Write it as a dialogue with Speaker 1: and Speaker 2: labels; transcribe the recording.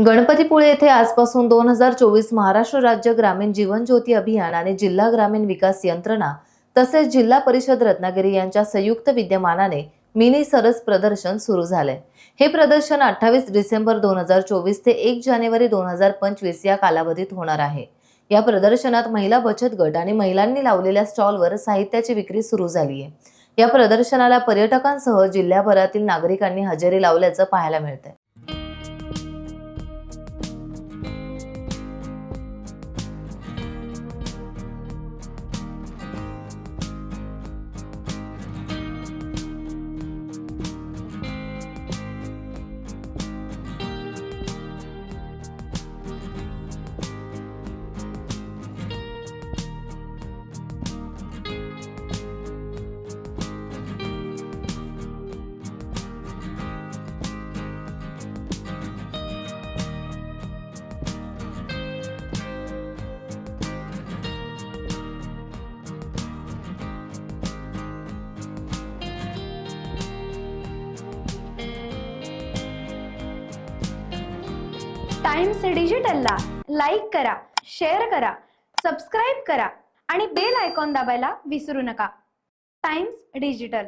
Speaker 1: गणपतीपुळे येथे आजपासून 2024 महाराष्ट्र राज्य ग्रामीण जीवन ज्योती अभियान आणि जिल्हा ग्रामीण विकास यंत्रणा तसेच जिल्हा परिषद रत्नागिरी यांच्या संयुक्त विद्यमानाने मिनी सरस प्रदर्शन सुरू झाले। हे प्रदर्शन 28 डिसेंबर 2024 ते 1 जानेवारी 2025 या कालावधीत होणार आहे। या प्रदर्शनात महिला बचत गट आणि महिलांनी लावलेल्या स्टॉलवर साहित्याची विक्री सुरू झाली आहे। या प्रदर्शनाला पर्यटकांसह जिल्ह्याभरातील नागरिकांनी हजेरी लावल्याचं पाहायला मिळतंय।
Speaker 2: टाइम्स डिजिटलला लाईक करा, शेअर करा, सबस्क्राइब करा आणि बेल आयकॉन दाबायला विसरू नका। Times digital.